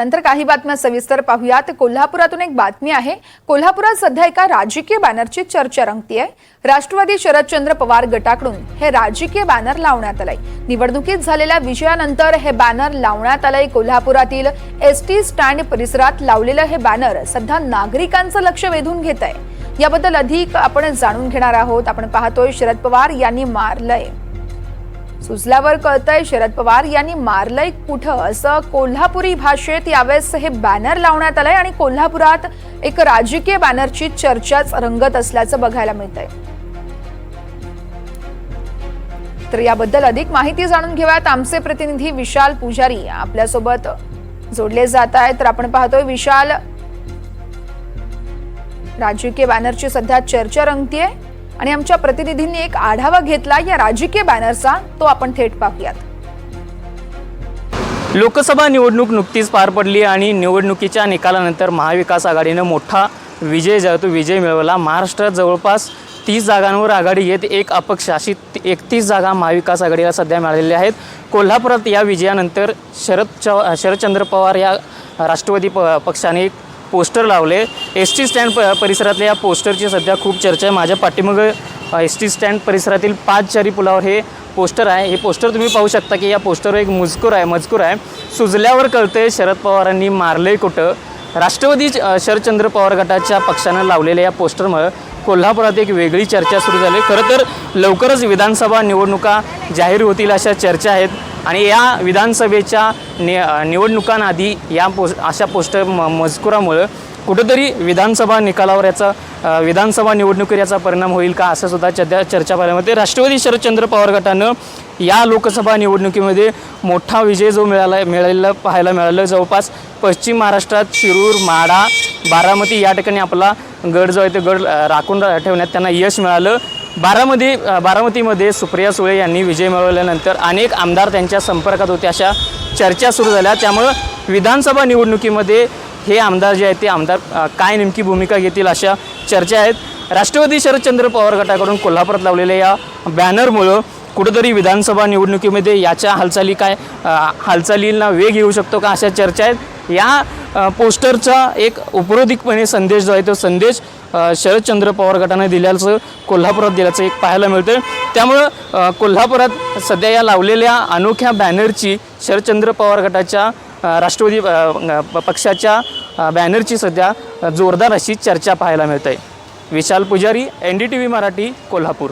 नंतर काही बातम्या सविस्तर पाहूयात। कोल्हापुरातून एक बातमी आहे। कोल्हापुरात सध्या एका राजकीय बॅनरची चर्चा रंगतीये। राष्ट्रवादी शरदचंद्र पवार गटाकडून हे राजकीय बॅनर लावण्यात आलंय। निवडणुकीत झालेल्या विजयानंतर हे बॅनर लावण्यात आलंय। कोल्हापुरातील एसटी स्टँड परिसरात लावलेलं हे बॅनर सध्या नागरिकांचं लक्ष वेधून घेत आहे। याबद्दल अधिक आपण जाणून घेणार आहोत। आपण पाहतोय शरद पवार यांनी मारलंय, सुजल्यावर कळतंय शरद पवार यांनी मारलंय कुठं, असं कोल्हापुरी भाषेत यावेळेस हे बॅनर लावण्यात आलंय आणि कोल्हापुरात एक राजकीय बॅनरची चर्चाच रंगत असल्याचं बघायला मिळतंय। तर याबद्दल अधिक माहिती जाणून घेऊयात। आमचे प्रतिनिधी विशाल पुजारी आपल्यासोबत जोडले जात आहेत। तर आपण पाहतोय विशाल, राजकीय बॅनरची सध्या चर्चा रंगतीये आणि आमच्या प्रतिनिधींनी एक आढावा घेतला या राजकीय बॅनरचा, तो आपण थेट पाहूयात। लोकसभा निवडणूक नुकतीच पार पडली आणि निवडणुकीच्या निकालानंतर महाविकास आघाडीने मोठा विजय मिळवला। महाराष्ट्रात जवळपास 30 जागांवर आघाडी घेत एक अपक्ष अशी 31 जागा महाविकास आघाडीला सध्या मिळालेल्या आहेत। कोल्हापुरात या विजयानंतर शरदचंद्र पवार या राष्ट्रवादी पक्षाने पोस्टर लावले। एसटी स्टँड परिसरातल्या या पोस्टरची सध्या खूप चर्चा आहे। माझ्या पाठीमागे एसटी स्टँड परिसरातील 5 चारी पुलावर हे पोस्टर आहे। हे पोस्टर तुम्ही पाहू शकता की या पोस्टरवर एक मजकूर आहे, सुजल्यावर कळतंय शरद पवारांनी मारलंय कुठं। राष्ट्रवादी शरदचंद्र पवार गटाच्या पक्षानं लावलेल्या या पोस्टरमुळे कोल्हापुरात एक वेगळी चर्चा सुरू झाली। खरं तर लवकरच विधानसभा निवडणुका जाहीर होतील अशा चर्चा आहेत आणि या विधानसभेच्या निवडणुकांआधी या अशा पोस्टर मजकुरामुळे कुठेतरी विधानसभा निकालावर याचा विधानसभा निवडणुकीवर याचा परिणाम होईल का, असं सुद्धा चर्चा पाहायला मिळते। राष्ट्रवादी शरदचंद्र पवार गटानं या लोकसभा निवडणुकीमध्ये मोठा विजय जो पाहायला मिळाला। जवळपास पश्चिम महाराष्ट्रात शिरूर, माढा, बारामती या ठिकाणी आपला गड जो आहे ते गड राखून ठेवण्यात त्यांना यश मिळालं। बारामतीमध्ये सुप्रिया सुळे यांनी विजय मिळवल्यानंतर अनेक आमदार त्यांच्या संपर्कात होते अशा चर्चा सुरू झाल्या। त्यामुळे विधानसभा निवडणुकीमध्ये हे आमदार जे आहेत ते आमदार काय नेमकी भूमिका घेतील अशा चर्चा आहेत। राष्ट्रवादी शरदचंद्र पवार गटाकडून कोल्हापुरात लावलेल्या या बॅनरमुळं कुठेतरी विधानसभा निवडणुकीमध्ये याच्या हालचालींना वेग येऊ शकतो का, अशा चर्चा आहेत। या पोस्टरचा एक उपरोधिकपणे संदेश जो आहे तो संदेश शरदचंद्र पवार गटाने दिल्याचं कोल्हापुरात दिल्याचं एक पाहायला मिळतं। त्यामुळं कोल्हापुरात सध्या या लावलेल्या अनोख्या बॅनरची शरदचंद्र पवार गटाच्या राष्ट्रवादी पक्षाच्या बॅनरची सध्या जोरदार अशी चर्चा पाहायला मिळते। विशाल पुजारी, NDTV मराठी, कोल्हापूर।